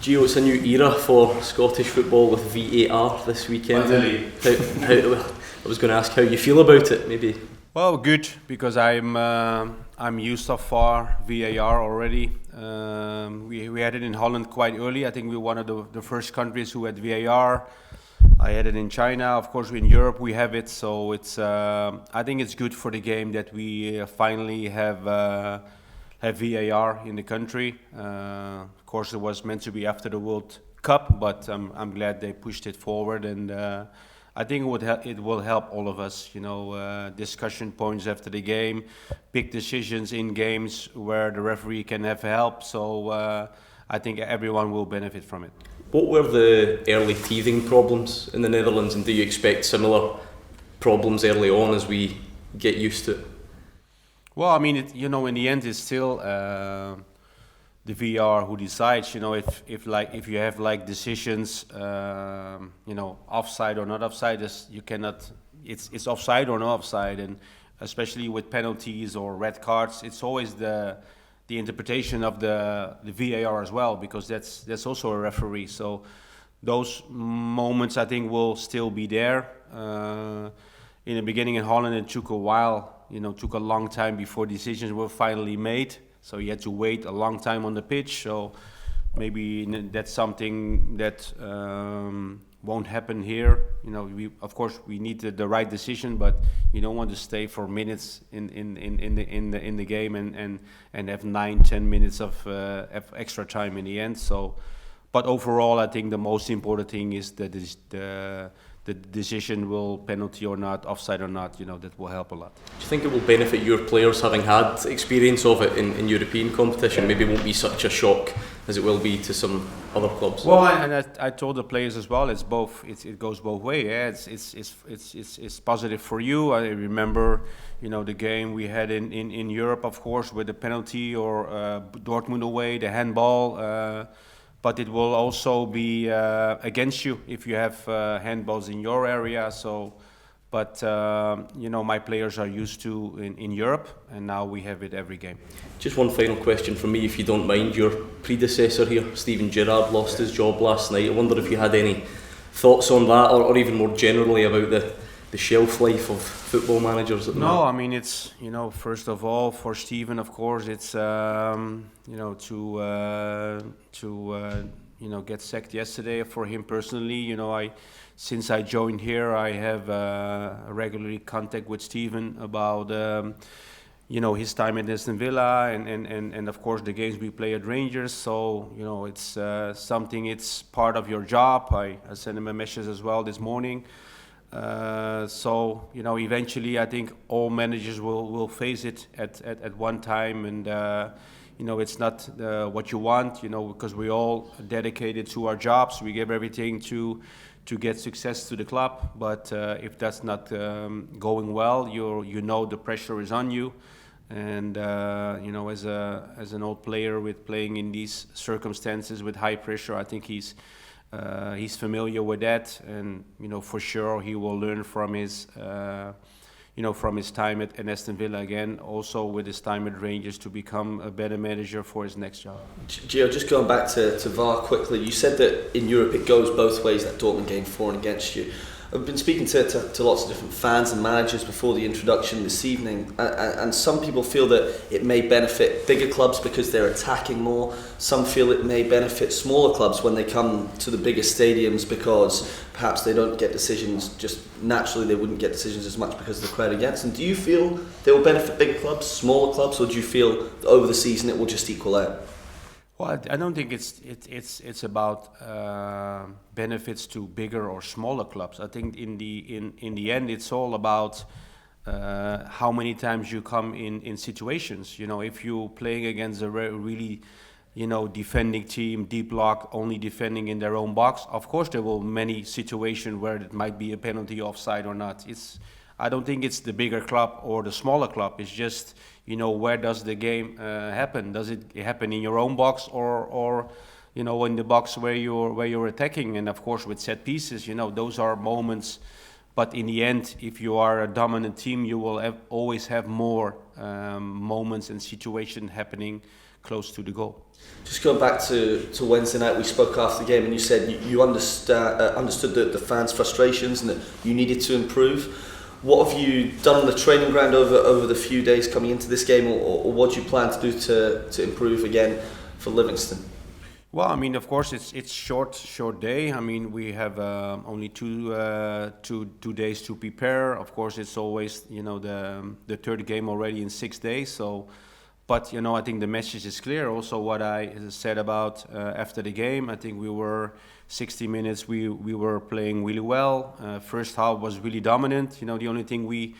Gio, it's a new era for Scottish football with VAR this weekend. I was going to ask how you feel about it, maybe. Well, good, because I'm used so far VAR already. We had it in Holland quite early. I think we were one of the first countries who had VAR. I had it in China, of course. In Europe we have it, so it's. I think it's good for the game that we finally have VAR in the country. Of course, it was meant to be after the World Cup, but I'm glad they pushed it forward, and I think it will help all of us. Discussion points after the game, big decisions in games where the referee can have help. So I think everyone will benefit from it. What were the early teething problems in the Netherlands, and do you expect similar problems early on as we get used to it? Well, I mean, in the end, it's still the VR who decides. If you have decisions, offside or not offside, you cannot. It's offside or not offside, and especially with penalties or red cards, it's always the interpretation of the VAR as well, because that's also a referee. So those moments, I think, will still be there. In the beginning in Holland, it took a while. Took a long time before decisions were finally made. So you had to wait a long time on the pitch. So maybe that's something that won't happen here. Of course we need the right decision, but you don't want to stay for minutes in the game and have 9-10 minutes of extra time in the end. So, but overall, I think the most important thing is that the decision will penalty or not, offside or not, that will help a lot. Do you think it will benefit your players having had experience of it in European competition? Maybe it won't be such a shock as it will be to some other clubs. Well, and I told the players as well. It's both. It goes both ways. Yeah, it's positive for you. I remember, the game we had in Europe, of course, with the penalty or Dortmund away, the handball. But it will also be against you if you have handballs in your area. So, but my players are used to in Europe, and now we have it every game. Just one final question from me, if you don't mind. Your predecessor here, Steven Gerrard, lost his job last night. I wonder if you had any thoughts on that, or even more generally about the shelf life of football managers at the moment. No, I mean, it's, first of all, for Steven, of course, it's, to get sacked yesterday for him personally. Since I joined here, I have regularly contact with Steven about, his time at Aston Villa and of course the games we play at Rangers. So, it's something, it's part of your job. I sent him a message as well this morning. So eventually I think all managers will face it at one time, and it's not what you want, because we all dedicated to our jobs. We give everything to get success to the club, but if that's not going well, the pressure is on you, and as an old player with playing in these circumstances with high pressure, I think he's familiar with that, and for sure he will learn from his time at Aston Villa again, also with his time at Rangers, to become a better manager for his next job. Gio, just going back to VAR quickly, you said that in Europe it goes both ways, that Dortmund game for and against you. I've been speaking to lots of different fans and managers before the introduction this evening, and some people feel that it may benefit bigger clubs because they're attacking more. Some feel it may benefit smaller clubs when they come to the bigger stadiums because perhaps they don't get decisions, just naturally they wouldn't get decisions as much because of the crowd against them. Do you feel they will benefit bigger clubs, smaller clubs, or do you feel that over the season it will just equal out? Well, I don't think it's about benefits to bigger or smaller clubs. I think in the end it's all about how many times you come in situations. If you're playing against a really defending team, deep block, only defending in their own box, of course there will be many situations where it might be a penalty, offside or not. I don't think it's the bigger club or the smaller club. It's just, where does the game happen? Does it happen in your own box or in the box where you're attacking? And of course with set pieces, those are moments. But in the end, if you are a dominant team, you will always have more moments and situations happening close to the goal. Just going back to Wednesday night, we spoke after the game, and you said you understood the fans' frustrations and that you needed to improve. What have you done on the training ground over the few days coming into this game, or what do you plan to do to improve again for Livingston? Well, I mean, of course, it's short day. I mean, we have only two days to prepare. Of course, it's always the third game already in 6 days. So, but I think the message is clear. Also, what I said about after the game, I think we were 60 minutes. We were playing really well. First half was really dominant. The only thing we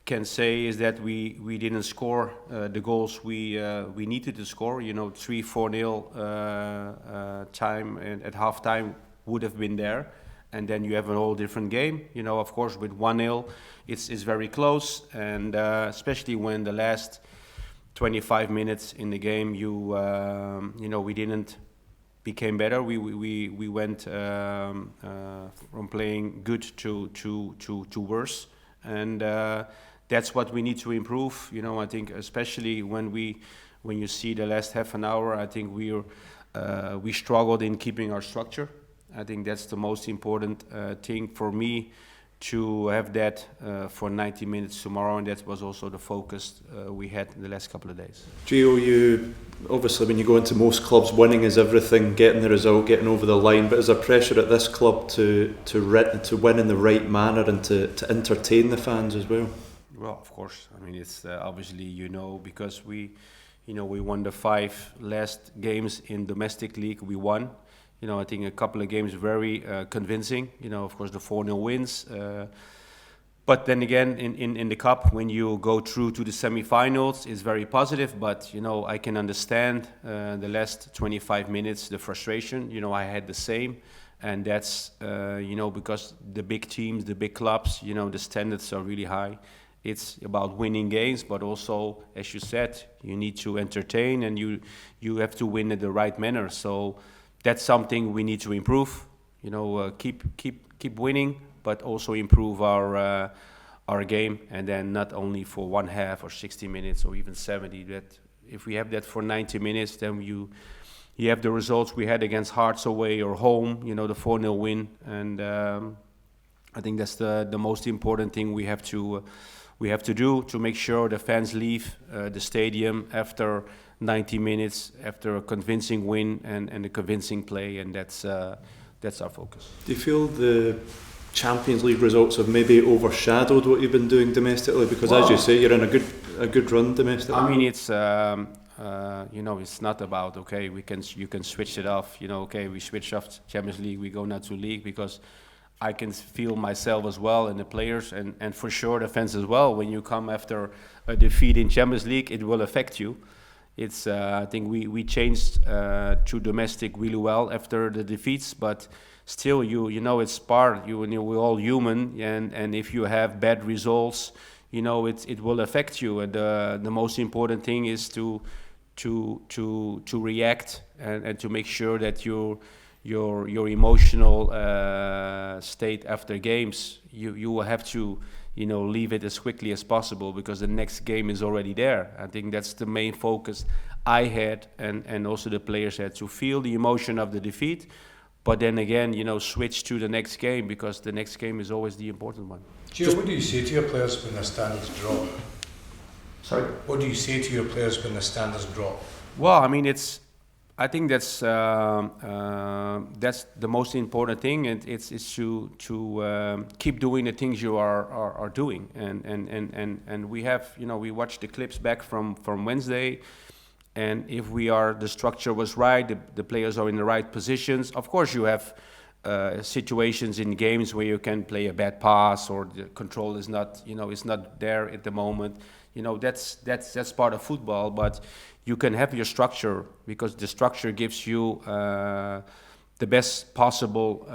can say is that we didn't score the goals we needed to score. 3-4-0 time and at halftime would have been there, and then you have a whole different game. Of course, with 1-0, it's very close, and especially when the last 25 minutes in the game, we didn't became better. We went from playing good to worse, and that's what we need to improve. I think especially when you see the last half an hour, I think we struggled in keeping our structure. I think that's the most important thing for me, to have that for 90 minutes tomorrow, and that was also the focus we had in the last couple of days. Gio, you obviously, when you go into most clubs, winning is everything, getting the result, getting over the line, but is there pressure at this club to win in the right manner and to entertain the fans as well? Well, of course. I mean, it's obviously, because we won the 5 last games in domestic league. We won. I think a couple of games very convincing. Of course, the 4-0 wins. But then again, in the cup, when you go through to the semi-finals, it's very positive. But I can understand the last 25 minutes, the frustration. I had the same, and that's because the big teams, the big clubs, the standards are really high. It's about winning games, but also, as you said, you need to entertain, and you have to win in the right manner. So that's something we need to improve. Keep winning, but also improve our game, and then not only for one half or 60 minutes or even 70. That if we have that for 90 minutes, then you have the results we had against Hearts away or home. The 4-0 win, and I think that's the most important thing we have to do to make sure the fans leave the stadium after 90 minutes, after a convincing win and a convincing play, and that's our focus. Do you feel the Champions League results have maybe overshadowed what you've been doing domestically? Because as you say, you're in a good run domestically. I mean, it's it's not about you can switch it off. We switch off Champions League, we go now to league, because I can feel myself as well, and the players, and for sure the fans as well. When you come after a defeat in Champions League, it will affect you. It's I think we changed to domestic really well after the defeats, but still it's part. We're all human, and if you have bad results, it will affect you. And the most important thing is to react and to make sure that your emotional state after games, you will have to leave it as quickly as possible, because the next game is already there. I think that's the main focus I had, and also the players had, to feel the emotion of the defeat, but then again switch to the next game, because the next game is always the important one. Gio, what do you say to your players when their standards drop? Sorry? What do you say to your players when their standards drop? Well, I mean, I think that's the most important thing, and it's to keep doing the things you are doing, and we have we watched the clips back from Wednesday, and if the structure was right, the players are in the right positions. Of course, you have situations in games where you can play a bad pass, or the control is not it's not there at the moment. That's part of football, but you can have your structure, because the structure gives you the best possible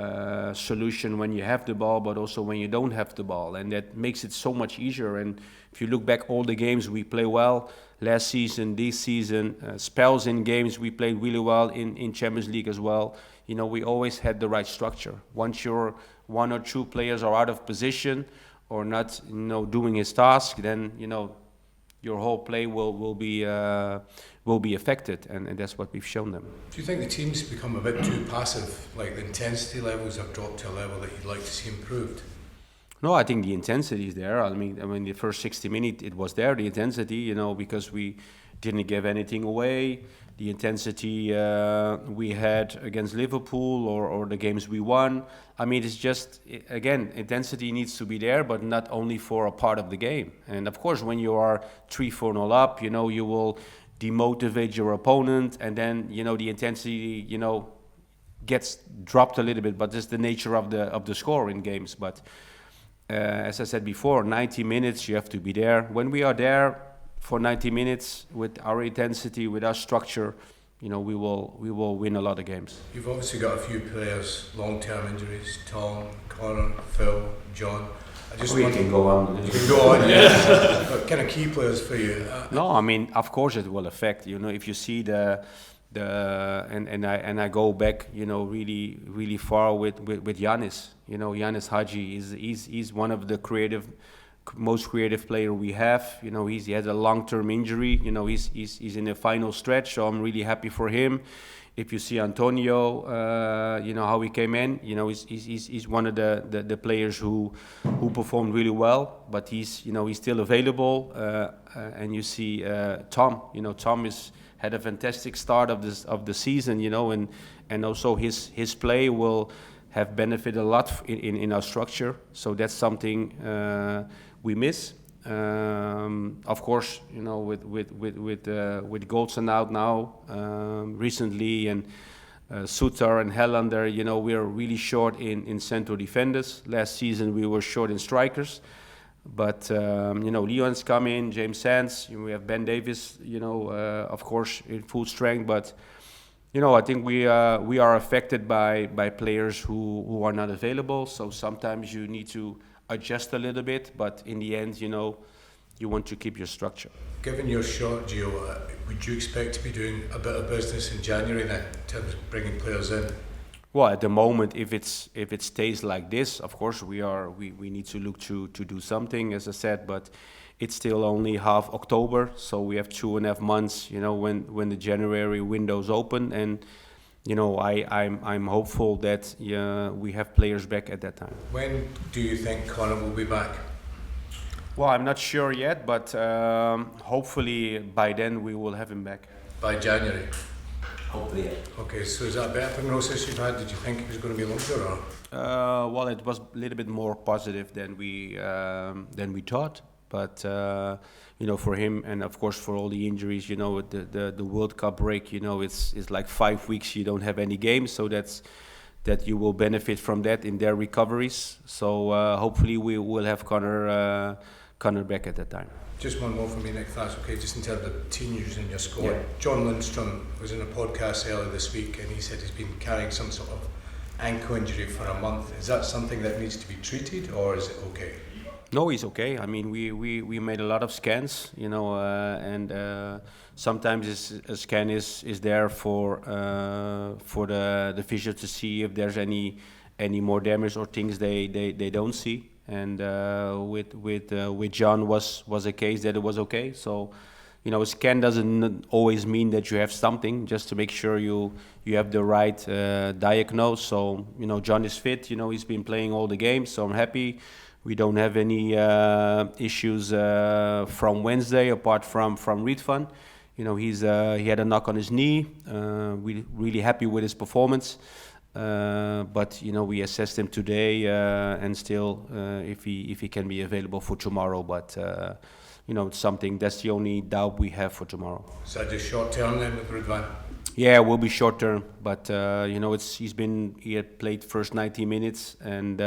solution when you have the ball, but also when you don't have the ball, and that makes it so much easier. And if you look back all the games we play well last season, this season, spells in games we played really well in Champions League as well. We always had the right structure. Once your one or two players are out of position or not doing his task, then your whole play will be affected, and that's what we've shown them. Do you think the team's become a bit too passive? Like the intensity levels have dropped to a level that you'd like to see improved? No, I think the intensity is there. I mean, the first 60 minutes it was there. The intensity, because we didn't give anything away. The intensity we had against Liverpool or the games we won. I mean, it's just, again, intensity needs to be there, but not only for a part of the game. And of course, when you are 3-4-0 up, you will demotivate your opponent, and then, the intensity, gets dropped a little bit, but it's the nature of the score in games. But as I said before, 90 minutes, you have to be there. When we are there for 90 minutes with our intensity, with our structure, we will win a lot of games. You've obviously got a few players, long-term injuries: Tom, Connor, Phil, John. We can go on. You can go on, yeah. But kind of key players for you. No, I mean, of course it will affect. If you see and I go back, really far with Giannis. Giannis Hadji he's one of the most creative player we have. He has a long-term injury. He's in the final stretch, so I'm really happy for him. If you see Antonio, how he came in, he's one of the players who performed really well, but he's still available. And you see Tom, Tom had a fantastic start of the season, and also his play will have benefited a lot in our structure. So that's something we miss. Of course, with Goldson out now recently, and Suter and Hellander, we are really short in central defenders. Last season we were short in strikers, but Leon's come in, James Sands, we have Ben Davis, of course in full strength, but I think we are affected by players who are not available. So sometimes you need to adjust a little bit, but in the end, you want to keep your structure. Given your short, Gio, would you expect to be doing a bit of business in January then, in terms of bringing players in? Well, at the moment, if it stays like this, of course we need to look to do something, as I said, but it's still only half October, so we have 2.5 months, when the January window's open, and I'm hopeful that we have players back at that time. When do you think Connor will be back? Well, I'm not sure yet, but hopefully by then we will have him back. By January? Hopefully, yeah. Okay, so is that a better prognosis you've had? Did you think it was going to be longer, or? Well, it was a little bit more positive than we thought. But for him, and of course for all the injuries, the World Cup break, it's like 5 weeks you don't have any games, so that you will benefit from that in their recoveries. So hopefully we will have Connor back at that time. Just one more from me, Nick, if that's okay, just in terms of teenagers in your squad. Yeah. John Lindstrom was in a podcast earlier this week, and he said he's been carrying some sort of ankle injury for a month. Is that something that needs to be treated, or is it okay? No, he's okay. I mean, we made a lot of scans, and sometimes a scan is there for the physio to see if there's any more damage or things they don't see. And with John was a case that it was okay. So, a scan doesn't always mean that you have something, just to make sure you have the right diagnose. So, John is fit. He's been playing all the games, so I'm happy. We don't have any issues from Wednesday apart from Riedvan. He had a knock on his knee. We're really happy with his performance. But we assessed him today, and still if he can be available for tomorrow. But it's something that's the only doubt we have for tomorrow. Is that just short term then with Riedvan? Yeah, it will be short term. But he had played first 90 minutes and.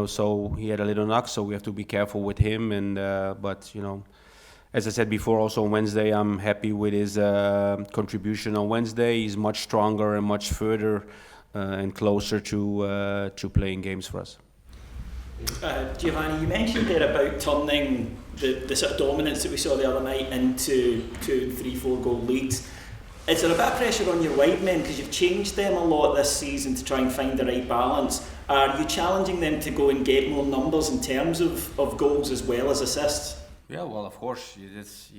So he had a little knock, so we have to be careful with him. And but as I said before, also on Wednesday, I'm happy with his contribution on Wednesday. He's much stronger and much further and closer to playing games for us. Giovanni, you mentioned there about turning the sort of dominance that we saw the other night into 2 and 3, 4 goal leads. Is there a bit of pressure on your wide men because you've changed them a lot this season to try and find the right balance? Are you challenging them to go and get more numbers in terms of goals as well as assists? Yeah, well, of course, that's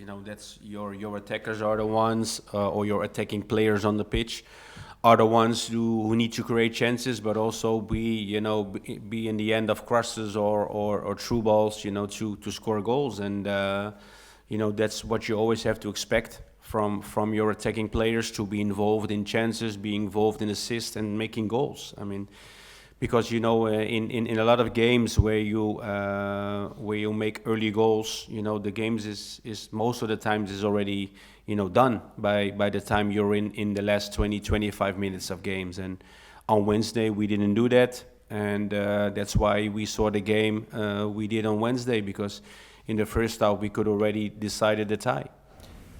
your attackers are the ones, or your attacking players on the pitch are the ones who need to create chances, but also be in the end of crosses or through balls, to score goals, and that's what you always have to expect from your attacking players, to be involved in chances, be involved in assists and making goals. I mean, because in a lot of games where you make early goals, the games is most of the times is already done by the time you're in the last 20-25 minutes of games. And on Wednesday we didn't do that, and that's why we saw the game we did on Wednesday, because in the first half we could already decided the tie.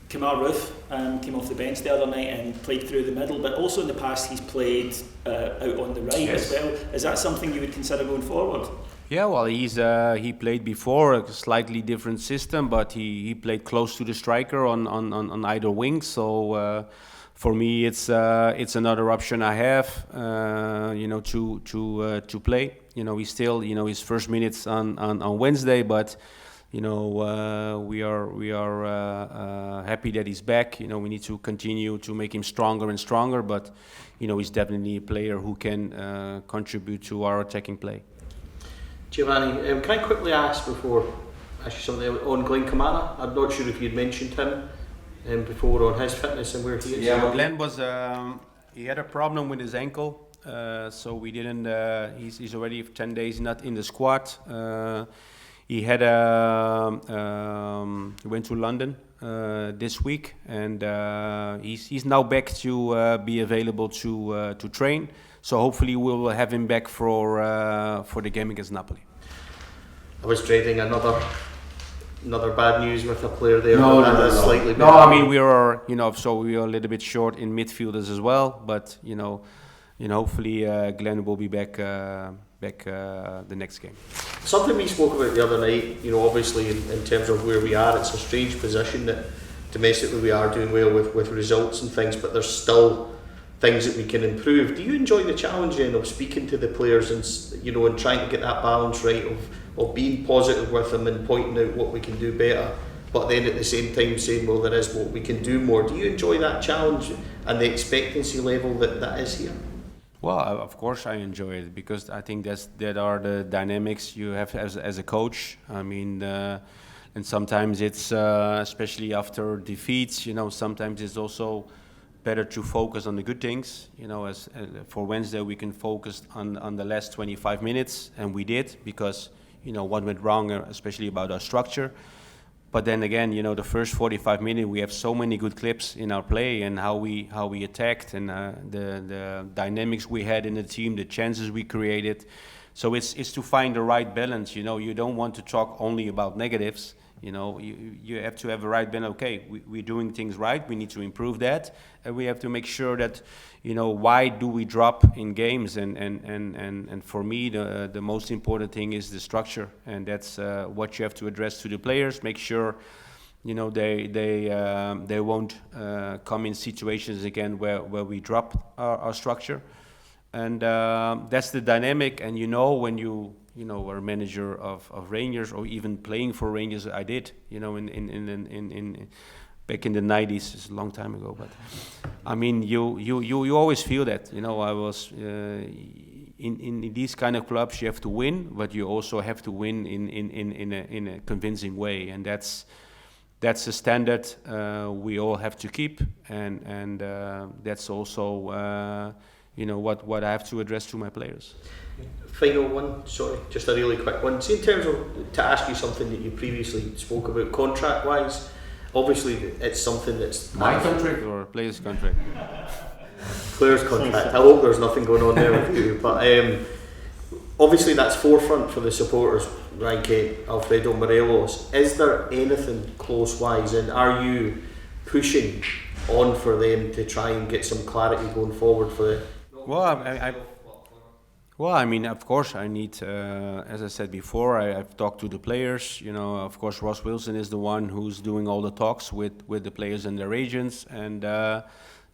Kamar Roof came off the bench the other night and played through the middle, but also in the past he's played out on the right as well. Is that something you would consider going forward? Yeah, well, he played before a slightly different system, but he played close to the striker on either wing. So for me, it's another option I have, to play. He's still his first minutes on Wednesday, but. We are happy that he's back. We need to continue to make him stronger and stronger, but he's definitely a player who can contribute to our attacking play. Giovanni, can I quickly ask before I ask you something on Glenn Kamara? I'm not sure if you'd mentioned him before on his fitness and where he is. Yeah, well, Glenn was he had a problem with his ankle, so we didn't. He's already 10 days not in the squad. He had he went to London this week, and he's now back to be available to train. So hopefully we'll have him back for the game against Napoli. I was dreading another bad news with a player there. No. Slightly No, I mean we are a little bit short in midfielders as well, but hopefully Glenn will be back the next game. Something we spoke about the other night, obviously in terms of where we are, it's a strange position that domestically we are doing well with results and things, but there's still things that we can improve. Do you enjoy the challenge then of speaking to the players and trying to get that balance right of being positive with them and pointing out what we can do better, but then at the same time saying, well, there is what we can do more? Do you enjoy that challenge and the expectancy level that is here? Well, of course I enjoy it, because I think that are the dynamics you have as a coach. I mean, and sometimes it's especially after defeats. Sometimes it's also better to focus on the good things. As for Wednesday we can focus on the last 25 minutes, and we did, because what went wrong, especially about our structure. But then again, the first 45 minutes we have so many good clips in our play, and how we attacked, and the dynamics we had in the team, the chances we created. So it's to find the right balance. You don't want to talk only about negatives. You have to have a right balance. Okay, we're doing things right. We need to improve that, and we have to make sure that why do we drop in games? And for me, the most important thing is the structure, and that's what you have to address to the players. Make sure they won't come in situations again where we drop our structure, and that's the dynamic. And when you were a manager of Rangers, or even playing for Rangers, I did, in back in the 90s, it's a long time ago, but I mean, you always feel that, I was, in these kind of clubs you have to win, but you also have to win in a convincing way, and that's a standard we all have to keep, and that's also, what I have to address to my players. Final one, sorry, just a really quick one. See, in terms of, to ask you something that you previously spoke about, contract-wise, obviously it's something that's... My contract or players' contract? Players' contract. I hope there's nothing going on there with you, but obviously that's forefront for the supporters, Ryan Kent, Alfredo Morelos. Is there anything close-wise, and are you pushing on for them to try and get some clarity going forward for the... Well, I mean, of course, I need, as I said before, I've talked to the players. Of course, Ross Wilson is the one who's doing all the talks with the players and their agents. And,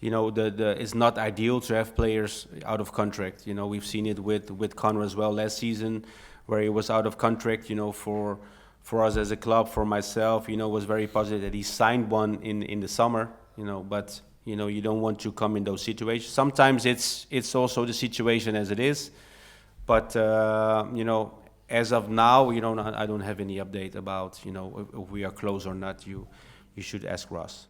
it's not ideal to have players out of contract. We've seen it with Connor as well last season, where he was out of contract, for for us as a club, for myself, was very positive that he signed one in the summer, but you don't want to come in those situations. Sometimes it's also the situation as it is, but as of now, I don't have any update about if we are close or not. You should ask Ross.